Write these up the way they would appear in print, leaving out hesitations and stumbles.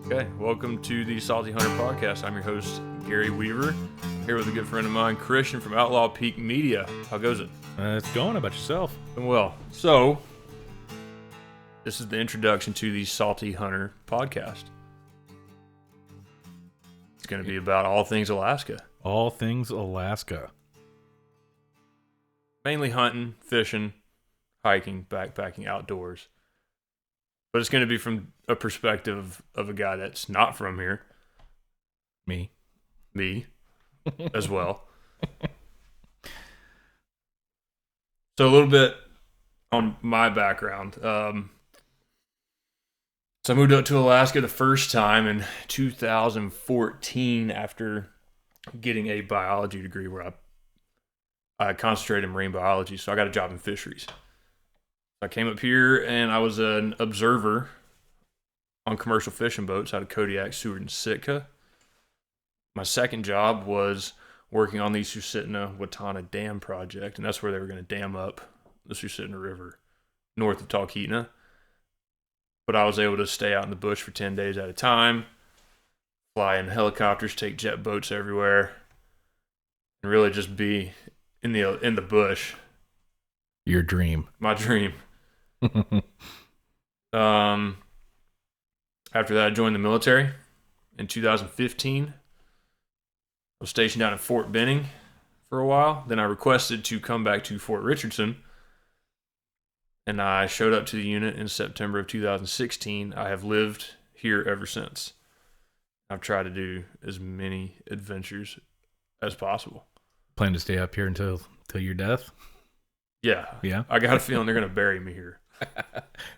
Okay, welcome to the Salty Hunter Podcast. I'm your host, Gary Weaver, here with a good friend of mine, Christian from Outlaw Peak Media. How goes it? It's going. About yourself? Well, so this is the introduction to the Salty Hunter Podcast. It's going to be about all things Alaska. All things Alaska. Mainly hunting, fishing, hiking, backpacking, outdoors. But it's going to be from a perspective of a guy that's not from here. Me as well. So a little bit on my background. So I moved up to Alaska the first time in 2014 after getting a biology degree where I concentrated in marine biology. So I got a job in fisheries. I came up here and I was an observer on commercial fishing boats out of Kodiak, Seward, and Sitka. My second job was working on the Susitna-Watana Dam project, and that's where they were going to dam up the Susitna River north of Talkeetna. But I was able to stay out in the bush for 10 days at a time, fly in helicopters, take jet boats everywhere, and really just be in the bush. Your dream. My dream. After that, I joined the military in 2015. I was stationed down in Fort Benning for a while. Then I requested to come back to Fort Richardson, and I showed up to the unit in September of 2016. I have lived here ever since. I've tried to do as many adventures as possible. Plan to stay up here until your death? Yeah. I got a feeling they're going to bury me here.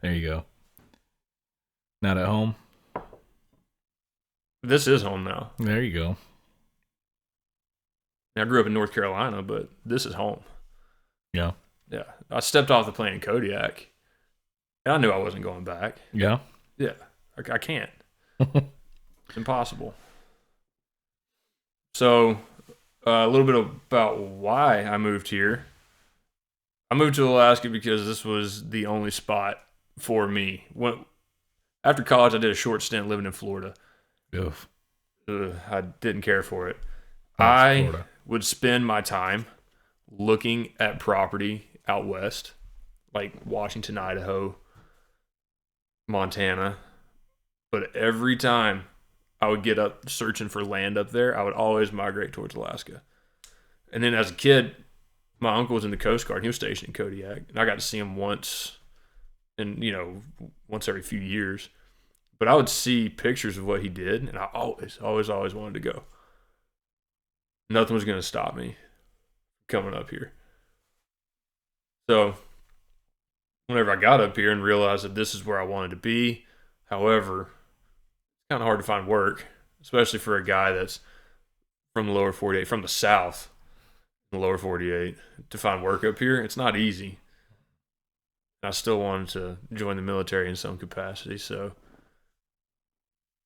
There you go. Not at home? This is home now. There you go. I grew up in North Carolina, but this is home. Yeah. Yeah. I stepped off the plane in Kodiak, and I knew I wasn't going back. Yeah? Yeah. I can't. It's impossible. So, a little bit about why I moved here. I moved to Alaska because this was the only spot for me. After college, I did a short stint living in Florida. Oof. I didn't care for it. That's Florida. Would spend my time looking at property out west, like Washington, Idaho, Montana. But every time I would get up searching for land up there, I would always migrate towards Alaska. And then as a kid, my uncle was in the Coast Guard. He was stationed in Kodiak, and I got to see him once every few years. But I would see pictures of what he did, and I always wanted to go. Nothing was going to stop me coming up here. So whenever I got up here and realized that this is where I wanted to be, however, it's kind of hard to find work, especially for a guy that's from the lower 48, from the south, the lower 48, to find work up here. It's not easy. I still wanted to join the military in some capacity, so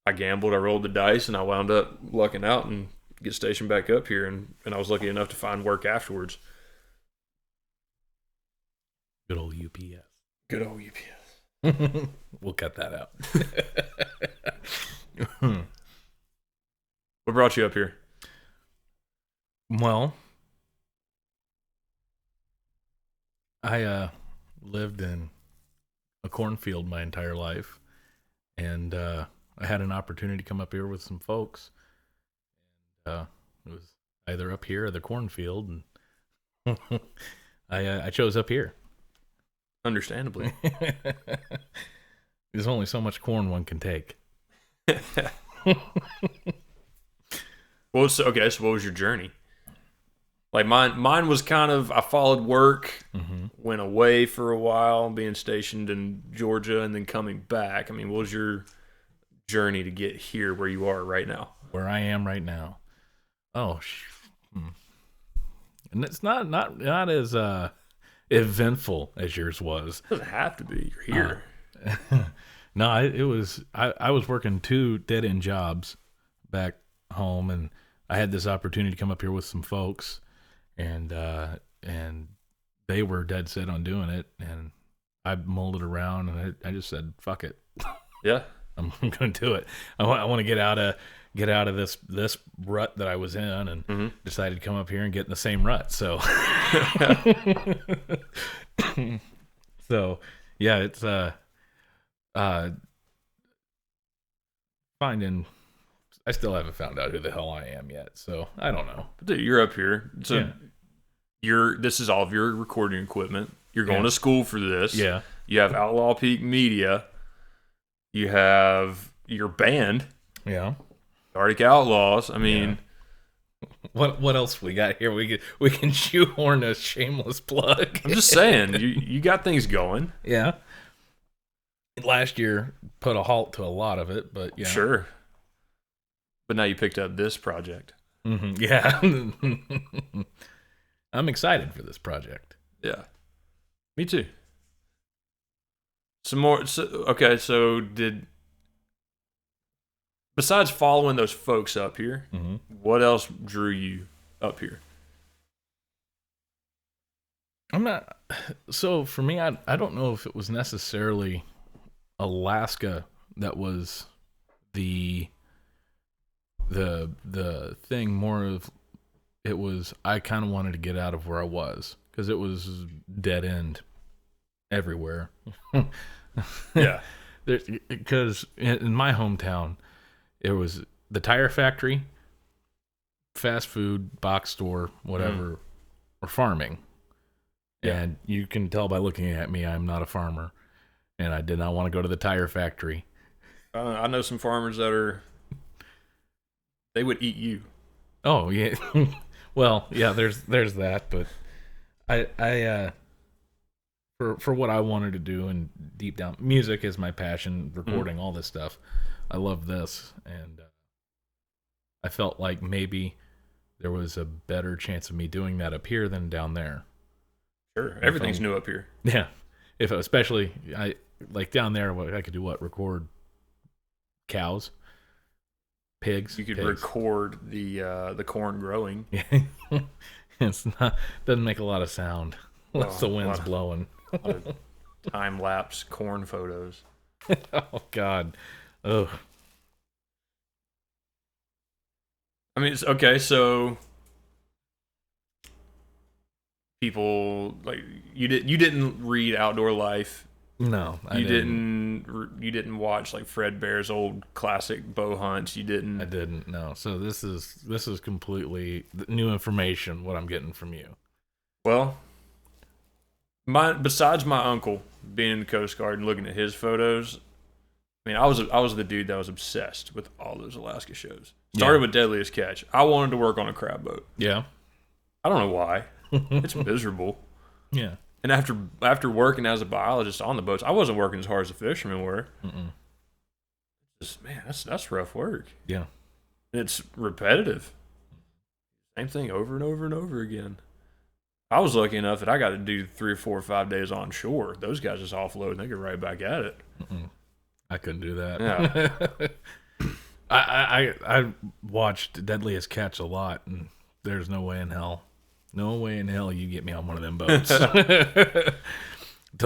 I gambled, I rolled the dice, and I wound up lucking out and get stationed back up here, and I was lucky enough to find work afterwards. Good old UPS. Good old UPS. We'll cut that out. What brought you up here? Well, I lived in a cornfield my entire life, and I had an opportunity to come up here with some folks. It was either up here or the cornfield, and I chose up here. Understandably. There's only so much corn one can take. So what was your journey? Like mine was kind of, I followed work, went away for a while, being stationed in Georgia, and then coming back. I mean, what was your journey to get here where you are right now? Where I am right now. Oh, and it's not as eventful as yours was. It doesn't have to be. You're here. No, it was. I was working 2 dead-end jobs back home, and I had this opportunity to come up here with some folks, and they were dead set on doing it, and I mulled it around, and I just said, "Fuck it." Yeah, I'm going to do it. I want to get out of this rut that I was in, and decided to come up here and get in the same rut. So, so yeah, it's finding. I still haven't found out who the hell I am yet, so I don't know. Dude, you're up here. So this is all of your recording equipment. You're going to school for this. Yeah. You have Outlaw Peak Media. You have your band. Yeah. Arctic Outlaws. I mean, what else we got here? We can shoehorn a shameless plug. I'm just saying, you got things going. Yeah. Last year put a halt to a lot of it, but yeah. Sure. But now you picked up this project. Mm-hmm. Yeah. I'm excited for this project. Yeah. Me too. Some more. So besides following those folks up here, what else drew you up here? So for me, I don't know if it was necessarily Alaska that was the thing. More of it was I kind of wanted to get out of where I was, because it was dead end everywhere. Yeah. Because in my hometown, it was the tire factory, fast food, box store, whatever, or farming. Yeah. And you can tell by looking at me, I'm not a farmer, and I did not want to go to the tire factory. I know some farmers they would eat you. Oh yeah. Well, yeah, there's that, but I for what I wanted to do, and deep down, music is my passion, recording all this stuff. I love this, and I felt like maybe there was a better chance of me doing that up here than down there. Sure, everything's new up here. Yeah, especially I like down there, I could do record cows, pigs. You could record the corn growing. Yeah, doesn't make a lot of sound unless the wind's blowing. Time lapse corn photos. Oh God. Oh. I mean, it's okay. So people like you didn't read Outdoor Life. No, you didn't watch like Fred Bear's old classic bow hunts. You didn't. I didn't. No. So this is completely new information. What I'm getting from you. Well, besides my uncle being in the Coast Guard and looking at his photos, I mean, I was the dude that was obsessed with all those Alaska shows. Started with Deadliest Catch. I wanted to work on a crab boat. Yeah. I don't know why. It's miserable. Yeah. And after working as a biologist on the boats, I wasn't working as hard as the fishermen were. Just, man, that's rough work. Yeah. And it's repetitive. Same thing over and over and over again. I was lucky enough that I got to do 3 or 4 or 5 days on shore. Those guys just offload and they get right back at it. I couldn't do that. Yeah. I watched Deadliest Catch a lot, and there's no way in hell you get me on one of them boats to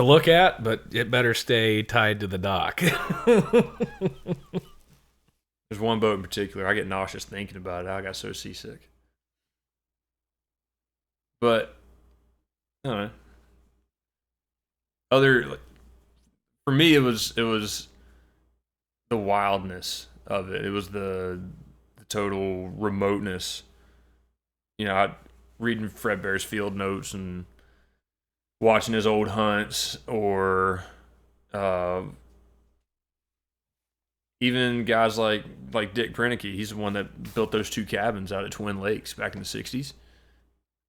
look at, but it better stay tied to the dock. There's one boat in particular. I get nauseous thinking about it. I got so seasick. But I don't know. For me, it was the wildness of it. It was the total remoteness. You know, reading Fred Bear's field notes and watching his old hunts, or even guys like Dick Prenicky. He's the one that built those 2 cabins out at Twin Lakes back in the 60s.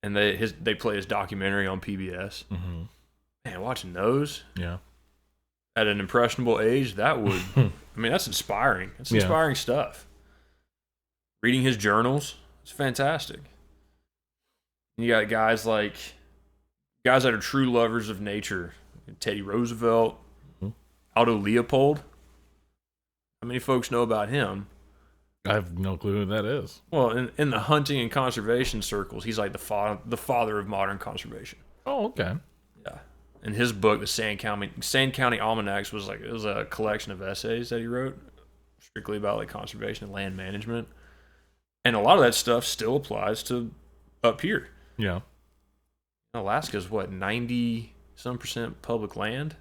And they play his documentary on PBS. Man, watching those. Yeah. At an impressionable age, that would... I mean, that's inspiring. It's inspiring stuff. Reading his journals, it's fantastic. You got guys that are true lovers of nature. Teddy Roosevelt, Aldo Leopold. How many folks know about him? I have no clue who that is. Well, in the hunting and conservation circles, he's like the father of modern conservation. Oh, okay. Yeah. And his book, the Sand County Almanacs, was a collection of essays that he wrote strictly about like conservation and land management. And a lot of that stuff still applies to up here. Yeah. Alaska's what, 90 some percent public land?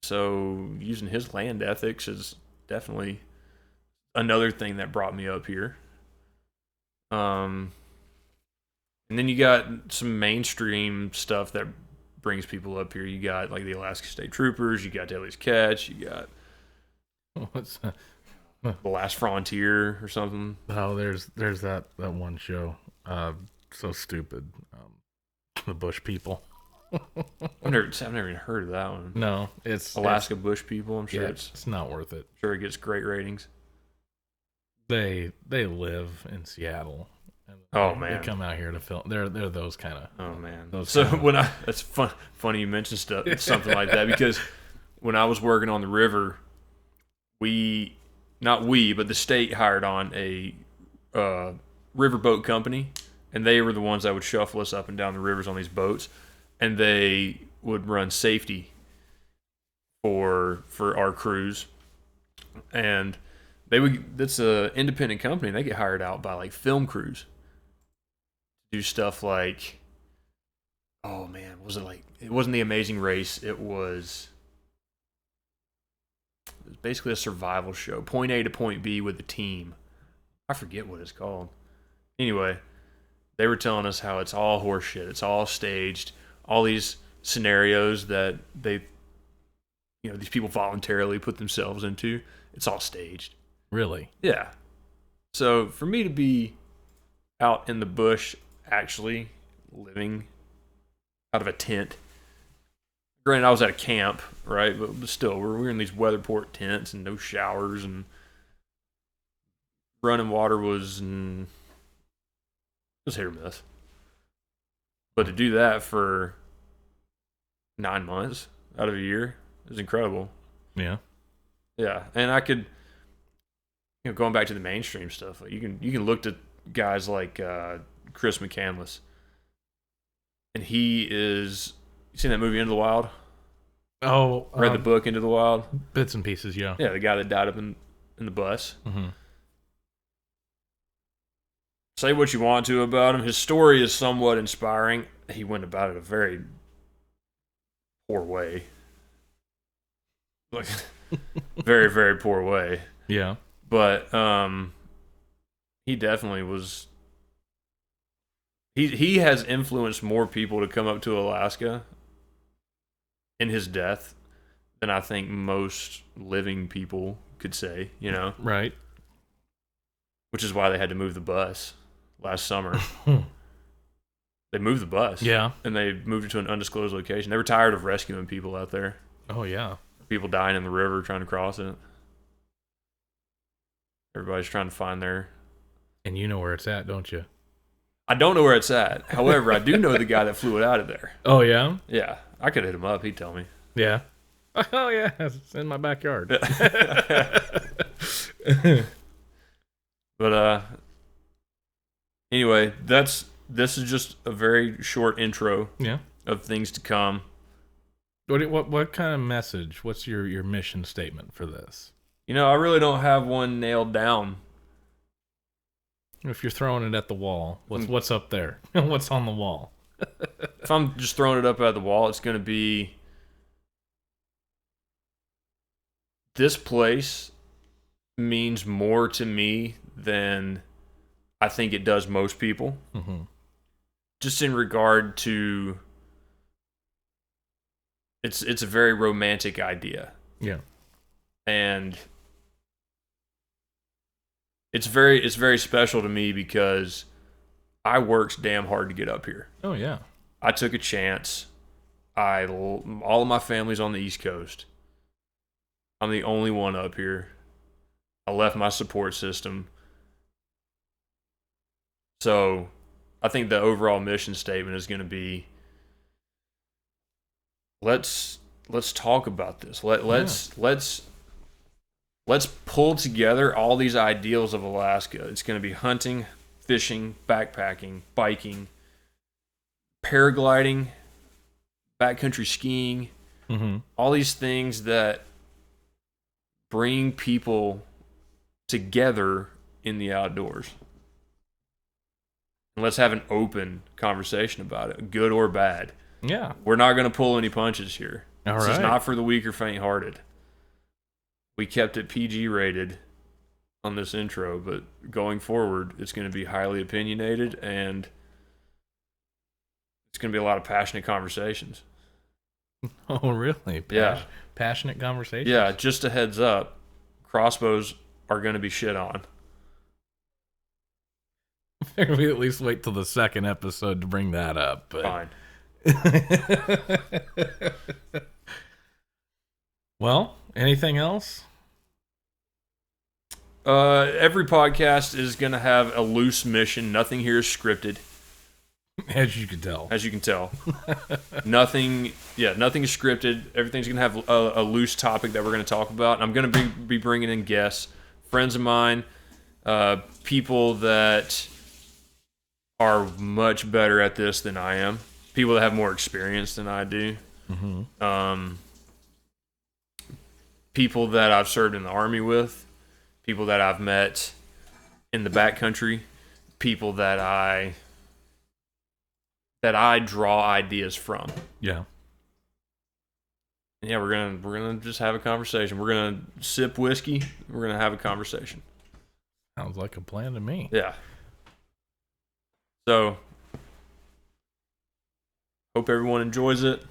So using his land ethics is definitely another thing that brought me up here. And then you got some mainstream stuff that brings people up here. You got like the Alaska State Troopers, you got Daly's Catch, you got What's The Last Frontier or something. Oh, there's that one show. So stupid. The Bush People. I've never even heard of that one. No, it's Alaska Bush People. I'm sure it's not worth it. Sure it gets great ratings. They live in Seattle. And Oh man, they come out here to film. They're those kind of. Oh man. So that's funny you mentioned something like that, because when I was working on the river, but the state hired on a riverboat company, and they were the ones that would shuffle us up and down the rivers on these boats, and they would run safety for our crews, and that's an independent company. They get hired out by like film crews to do stuff like, oh man, was it like, it wasn't The Amazing Race, it was basically a survival show, point A to point B with the team. I forget what it's called. Anyway, they were telling us how it's all horseshit, it's all staged, all these scenarios that these people voluntarily put themselves into, it's all staged. Really? Yeah. So for me to be out in the bush, actually living out of a tent, granted I was at a camp, right? But still, we're in these weatherport tents and no showers, and running water was hit or miss. But to do that for 9 months out of a year is incredible. Yeah. Yeah, and I could, going back to the mainstream stuff, like you can look at guys like Chris McCandless, and he is. You seen that movie Into the Wild? Oh, read the book Into the Wild? Bits and pieces, yeah. Yeah, the guy that died up in the bus. Mm-hmm. Say what you want to about him. His story is somewhat inspiring. He went about it a very poor way. Like, very, very poor way. Yeah. But he definitely was. He has influenced more people to come up to Alaska in his death than I think most living people could say, Right. Which is why they had to move the bus last summer. They moved the bus. Yeah. And they moved it to an undisclosed location. They were tired of rescuing people out there. Oh, yeah. People dying in the river trying to cross it. Everybody's trying to find their... And you know where it's at, don't you? I don't know where it's at. However, I do know the guy that flew it out of there. Oh, yeah? Yeah. I could hit him up. He'd tell me. Yeah. Oh, yeah. It's in my backyard. But anyway, this is just a very short intro of things to come. What kind of message? What's your mission statement for this? I really don't have one nailed down. If you're throwing it at the wall, what's up there? What's on the wall? If I'm just throwing it up at the wall, it's going to be, this place means more to me than I think it does most people. Mm-hmm. Just in regard to, it's a very romantic idea. Yeah. And it's very special to me because I worked damn hard to get up here. Oh, yeah. I took a chance. All of my family's on the East Coast. I'm the only one up here. I left my support system. So I think the overall mission statement is going to be, let's talk about this. Let's pull together all these ideals of Alaska. It's going to be hunting, fishing, backpacking, biking, paragliding, backcountry skiing, mm-hmm. all these things that bring people together in the outdoors. And let's have an open conversation about it, good or bad. Yeah. We're not going to pull any punches here. All This right. is not for the weak or faint-hearted. We kept it PG rated on this intro, but going forward, it's going to be highly opinionated, and it's going to be a lot of passionate conversations. Oh, really? Yeah. Passionate conversations? Yeah, just a heads up, crossbows are going to be shit on. We at least wait till the second episode to bring that up. But... Fine. Well, anything else? Every podcast is going to have a loose mission. Nothing here is scripted. As you can tell. Nothing is scripted. Everything's going to have a loose topic that we're going to talk about. And I'm going to be bringing in guests, friends of mine, people that are much better at this than I am, people that have more experience than I do, people that I've served in the Army with, people that I've met in the backcountry, people that I draw ideas from. Yeah. Yeah, we're gonna just have a conversation. We're gonna sip whiskey. We're gonna have a conversation. Sounds like a plan to me. Yeah. So, hope everyone enjoys it.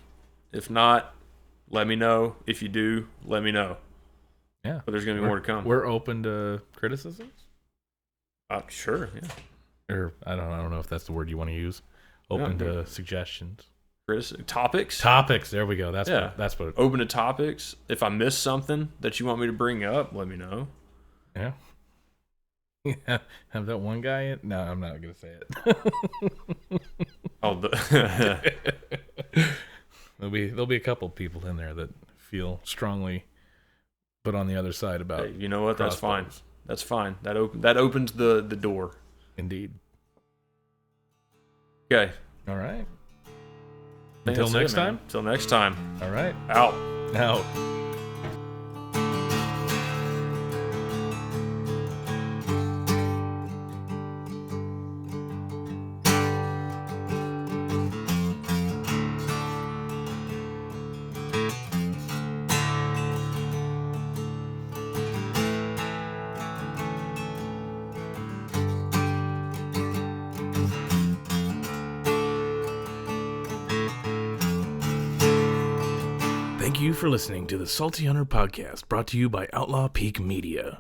If not, let me know. If you do, let me know. Yeah. But there's gonna be more to come. We're open to criticisms. Sure. Yeah. Or I don't know if that's the word you want to use. Open to suggestions. Topics. There we go. That's what. Open to topics. If I miss something that you want me to bring up, let me know. Yeah. Yeah. Have that one guy in? No, I'm not gonna say it. There'll be a couple people in there that feel strongly, but on the other side about. Hey, you know what? That's fine. That's fine. That opens the door. Indeed. Okay. All right. Until next time. Until next time. All right. Out. Out. Thank you for listening to the Salty Hunter Podcast, brought to you by Outlaw Peak Media.